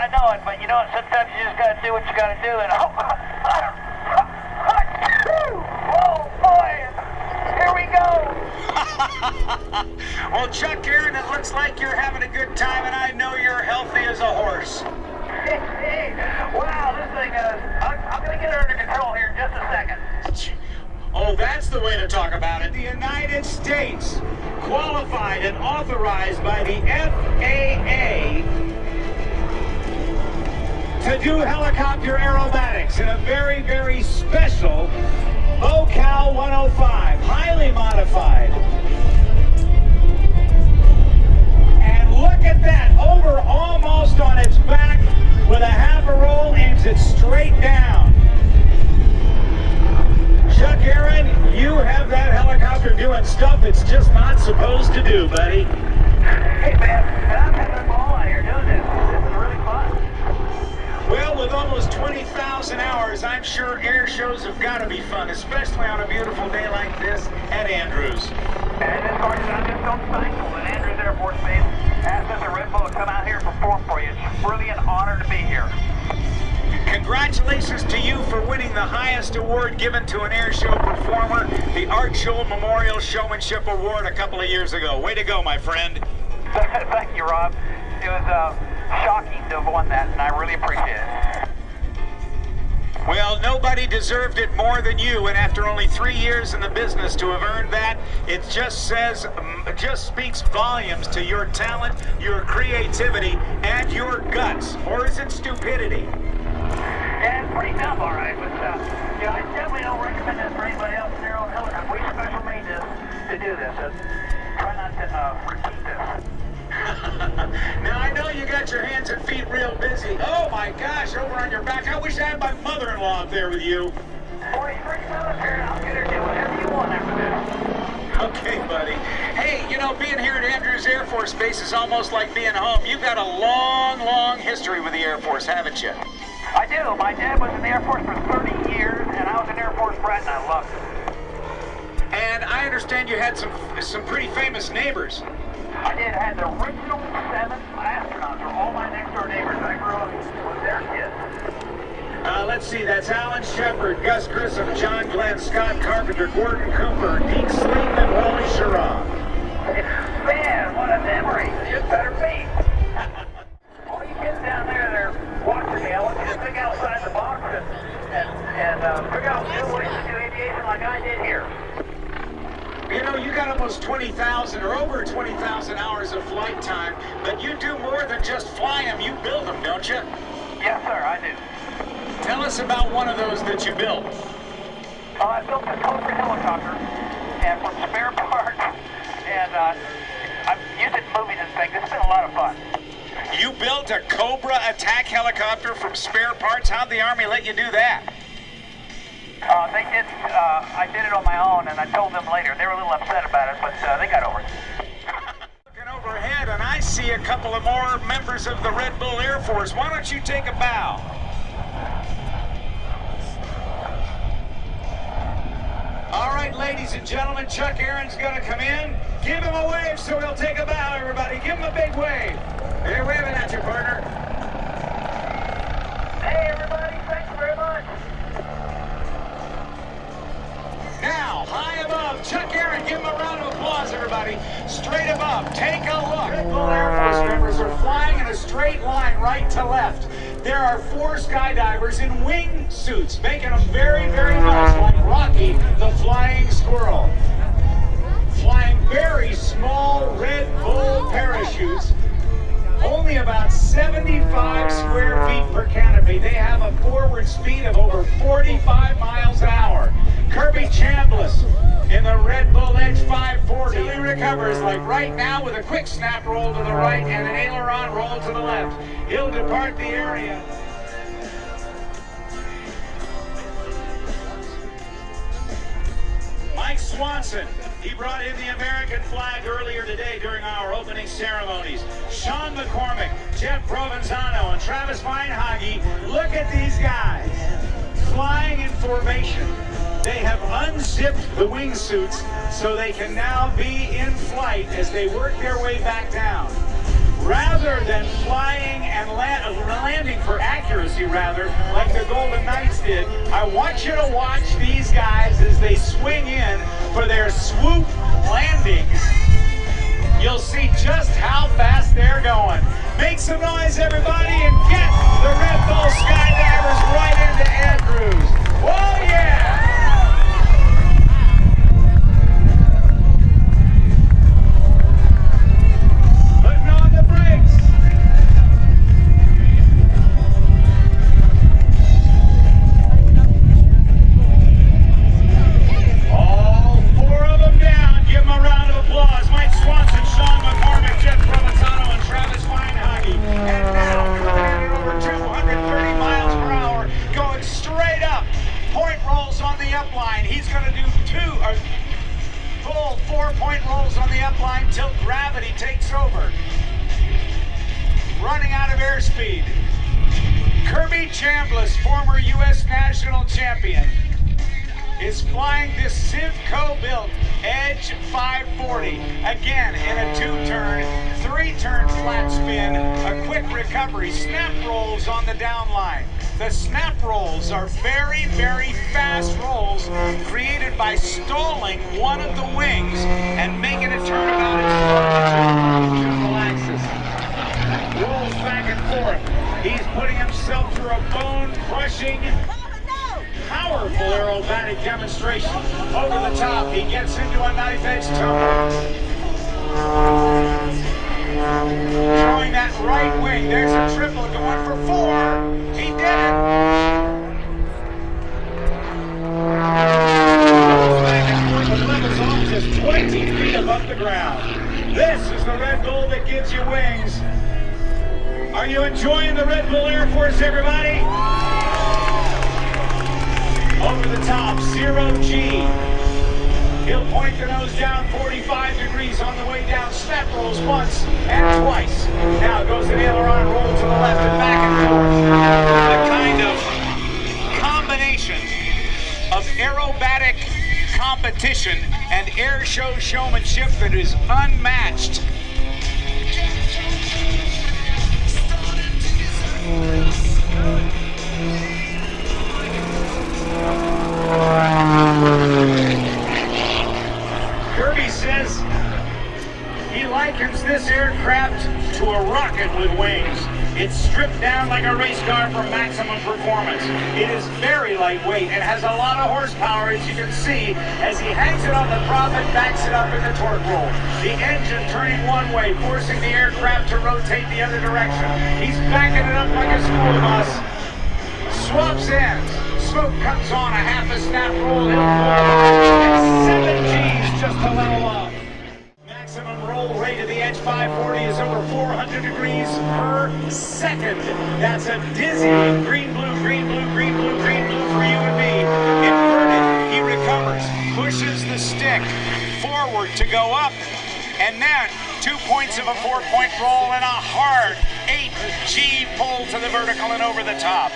I know it, but you know, sometimes you just got to do what you got to do. And oh boy, here we go. Well, Chuck Aaron, it looks like you're having a good time, and I know you're healthy as a horse. Wow, this thing is. I'm going to get it under control here in just a second. Oh, that's the way to talk about it. The United States, qualified and authorized by the FAA to do helicopter aerobatics in a very, very special Bölkow 105, highly modified. And look at that, over almost on its back with a half a roll, aims it straight down. Chuck Aaron, you have that helicopter doing stuff it's just not supposed to do, buddy. Hey, man, I'm having a ball out here doing this. This is really fun. Well, with almost 20,000 hours, I'm sure air shows have got to be fun, especially on a beautiful day like this at Andrews. And as far as I'm just so thankful that Andrews Air Force Base asked us at Red Bull to come out here and perform for you. It's really an honor to be here. Congratulations to you for winning the highest award given to an air show performer, the Art School Memorial Showmanship Award a couple of years ago. Way to go, my friend. Thank you, Rob. It was shocking to have won that, and I really appreciate it. Well, nobody deserved it more than you, and after only 3 years in the business to have earned that, it just speaks volumes to your talent, your creativity, and your guts. Or is it stupidity? Yeah, it's pretty dumb, all right, but yeah, I definitely don't recommend this for anybody else in their own helicopter. We special made this to do this. Try not to repeat this. Now, I know you got your hands and feet real busy. Oh, my gosh, over on your back. I wish I had my mother-in-law up there with you. Or you bring them up here, and I'll get her to do whatever you want after this. Okay, buddy. Hey, you know, being here at Andrews Air Force Base is almost like being home. You've got a long, long history with the Air Force, haven't you? I do. My dad was in the Air Force for 30 years, and I was an Air Force brat, and I loved it. And I understand you had some pretty famous neighbors. I did. I had the original 7 astronauts were all my next-door neighbors. I grew up with their kids. Let's see. That's Alan Shepard, Gus Grissom, John Glenn, Scott Carpenter, Gordon Cooper, Deke Sleep, and Wally Sherrod. Man, what a memory. You better be. All you kids down there, they're watching me. I want you to think outside the box and figure out new ways to do aviation like I did here. You know, you got almost 20,000 or over 20,000 hours of flight time, but you do more than just fly them. You build them, don't you? Yes, sir, I do. Tell us about one of those that you built. I built a Cobra helicopter, and from spare parts, and I've used it in movies and things. It's been a lot of fun. You built a Cobra attack helicopter from spare parts? How'd the Army let you do that? They did. I did it on my own, and I told them later. They were a little upset about it, but they got over it. Looking overhead, and I see a couple of more members of the Red Bull Air Force. Why don't you take a bow? All right, ladies and gentlemen, Chuck Aaron's going to come in. Give him a wave so he'll take a bow, everybody. Give him a big wave. They're waving at you, partner. Hey, everybody. Thanks very much. Now, high above, Chuck Aaron, give him a round of applause, everybody. Straight above, take a look. Red Bull Air Force members are flying in a straight line right to left. There are 4 skydivers in wing suits, making them very, very much like Rocky, the flying squirrel. Flying very small Red Bull parachutes, only about 75 square feet per canopy. They have a forward speed of over 45 miles an hour. Kirby Chambliss in the Red Bull Edge 540. He recovers like right now with a quick snap roll to the right and an aileron roll to the left. He'll depart the area. Mike Swanson, he brought in the American flag earlier today during our opening ceremonies. Sean McCormick, Jeff Provenzano, and Travis Feinhage. Look at these guys flying in formation. They have unzipped the wingsuits so they can now be in flight as they work their way back down. Rather than flying and and landing for accuracy, rather, like the Golden Knights did. I want you to watch these guys as they swing in for their swoop landings. You'll see just how fast they're going. Make some noise, everybody, and get the Red Bull skydivers right into air cruise. Oh, yeah! Putting on the brakes. All four of them down. Give them a round of applause. Mike Swanson, Sean McCormick, Jeff Provenzano, and Travis Feinhage. And now, coming in at over 230 miles per hour, going straight up. Point rolls on the upline. He's going to do full 4-point rolls on the upline till gravity takes over. Running out of airspeed. Kirby Chambliss, former U.S. national champion, is flying this Civco-built Edge 540. Again, in a 2-turn, 3-turn flat spin, a quick recovery. Snap rolls on the down line. The snap rolls are very, very fast rolls created by stalling one of the wings and making it turn about its longitude. Relaxes. Rolls back and forth. He's putting himself through a bone-crushing, powerful aerobatic demonstration. Over the top, he gets into a knife-edge tumble. Throwing that right wing. There's a triple going for 4. He did it. Back and forth, the levels off just 20 feet above the ground. This is the Red Bull that gives you wings. Are you enjoying the Red Bull Air Force, everybody? Over the top, 0G. He'll point the nose down 45 degrees on the way down. Snap rolls once and twice. Now goes the aileron roll to the left and back and forth. The kind of combination of aerobatic competition and air show showmanship that is unmatched. Kirby says he likens this aircraft to a rocket with wings. It's stripped down like a race car for maximum performance. It is very lightweight and has a lot of horsepower, as you can see, as he hangs it on the prop and backs it up in the torque roll. The engine turning one way, forcing the aircraft to rotate the other direction. He's backing it up like a school bus. Swaps ends. Smoke comes on, a half a snap roll, he'll and 7 G's just to level off. Maximum roll rate of the Edge 540 is over 400 degrees per second. That's a dizzying green, blue, green, blue, green, blue, green, blue for you and me. Inverted, he recovers, pushes the stick forward to go up, and then 2 points of a 4-point roll and a hard 8G pull to the vertical and over the top.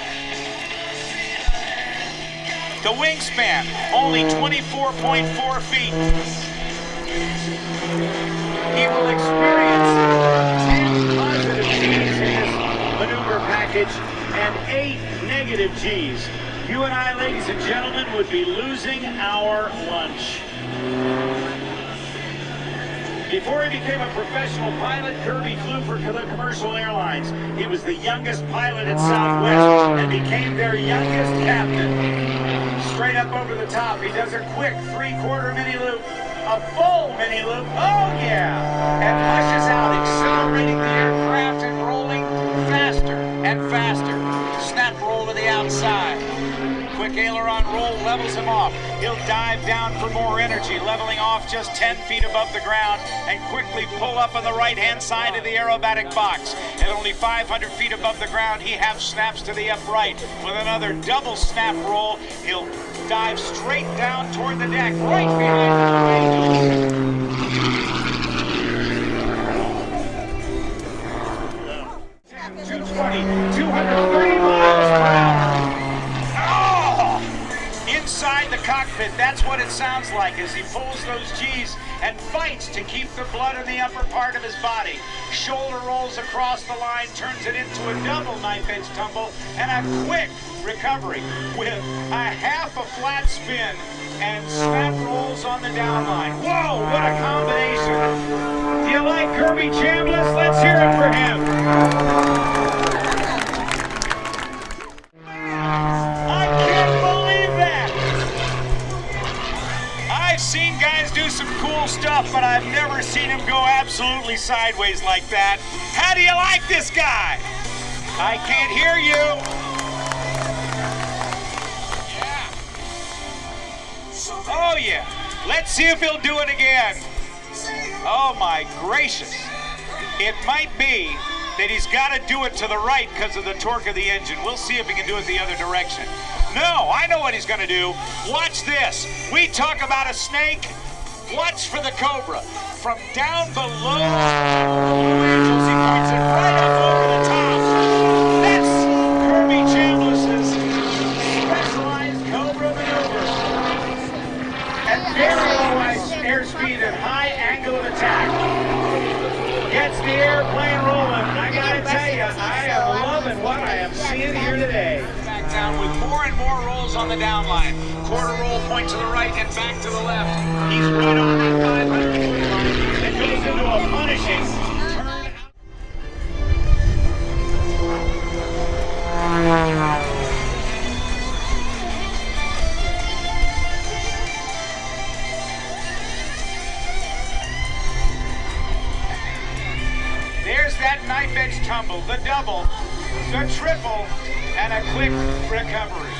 The wingspan, only 24.4 feet. He will experience 10 positive G's in this maneuver package and 8 negative G's. You and I, ladies and gentlemen, would be losing our lunch. Before he became a professional pilot, Kirby flew for the commercial airlines. He was the youngest pilot at Southwest and became their youngest captain. Straight up over the top, he does a quick 3/4 mini loop, a full mini loop, oh yeah, and pushes out, accelerating the aircraft and rolling faster and faster. Snap roll to the outside. Quick aileron roll levels him off. He'll dive down for more energy, leveling off just 10 feet above the ground and quickly pull up on the right-hand side of the aerobatic box. At only 500 feet above the ground, he half snaps to the upright. With another double snap roll, he'll dive straight down toward the deck, right behind the wing. 220, 230 miles per hour. Inside the cockpit, it, that's what it sounds like as he pulls those G's and fights to keep the blood in the upper part of his body. Shoulder rolls across the line, turns it into a double knife edge tumble and a quick recovery with a half a flat spin and snap rolls on the down line. Whoa, what a combination. Do you like Kirby Chambliss? Let's hear it for him. I've seen guys do some cool stuff, but I've never seen him go absolutely sideways like that. How do you like this guy? I can't hear you. Yeah. Oh yeah. Let's see if he'll do it again. Oh my gracious. It might be that he's got to do it to the right because of the torque of the engine. We'll see if he can do it the other direction. No, I know what he's going to do. Watch this. We talk about a snake. Watch for the cobra. From down below Blue Angels, he points it right up over the top. That's Kirby Chambliss's specialized cobra maneuver. At very low airspeed and high angle of attack. Gets the airplane rolling. I gotta tell you, I am loving what I am seeing here today. Back down with more and more rolls on the down line. Quarter roll, point to the right and back to the left. He's right on that 500 line and goes into a punishing turn out. There's that knife edge tumble, the double, the triple, and a quick recovery.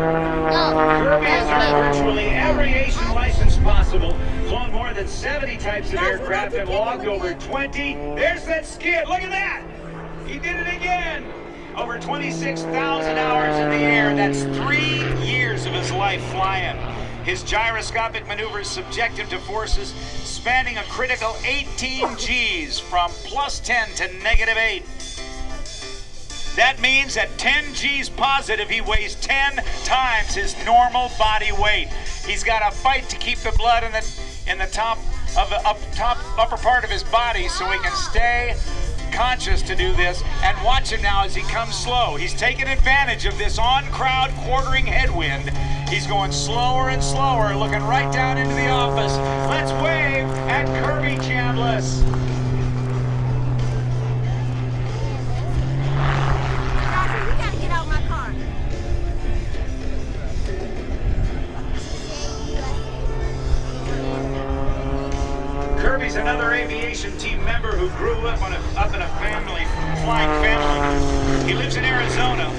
Kirby has earned virtually every Asian license possible, flown more than 70 types of aircraft, and logged over 20. There's that skid, look at that! He did it again! Over 26,000 hours in the air. That's 3 years of his life flying. His gyroscopic maneuvers subject him to forces spanning a critical 18 Gs from +10 to -8. That means at 10 Gs positive, he weighs 10 times his normal body weight. He's got to fight to keep the blood in the top of the upper part of his body so he can stay conscious to do this. And watch him now as he comes slow. He's taking advantage of this on-crowd quartering headwind. He's going slower and slower, looking right down into the office. Let's wave at Kirby Chambliss. We gotta get out my car. Kirby's another aviation team member who grew up in a flying family. He lives in Arizona,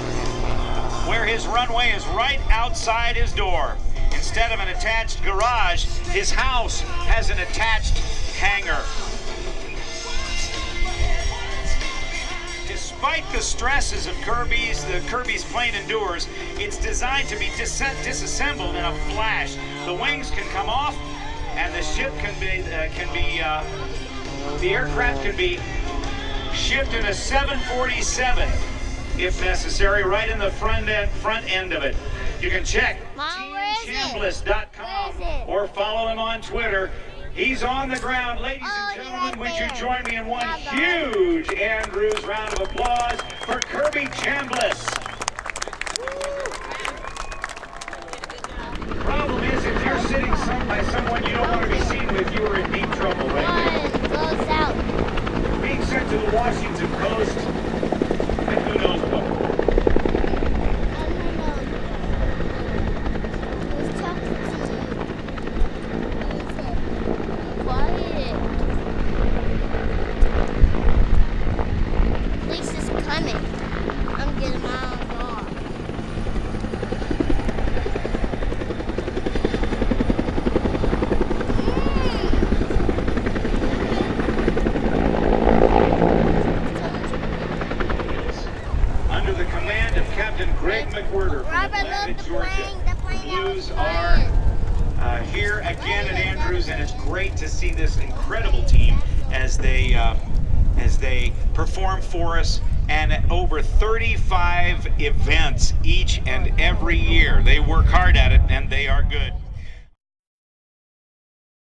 where his runway is right outside his door. Instead of an attached garage, his house has an attached hangar. Despite the stresses of Kirby's plane endures, it's designed to be disassembled in a flash. The wings can come off, and the ship the aircraft can be shipped in a 747 if necessary, right in the front end of it. You can check teamchambliss.com or follow him on Twitter. He's on the ground. Ladies and gentlemen, would you join me in one huge Andrews round of applause for Kirby Chambliss? The problem is, if you're sitting by someone you don't want to be seen with, you are in deep trouble right now. Being sent to the Washington Post, and who knows what. Here again at Andrews, and it's great to see this incredible team as they as they perform for us, and at over 35 events each and every year. They work hard at it, and they are good.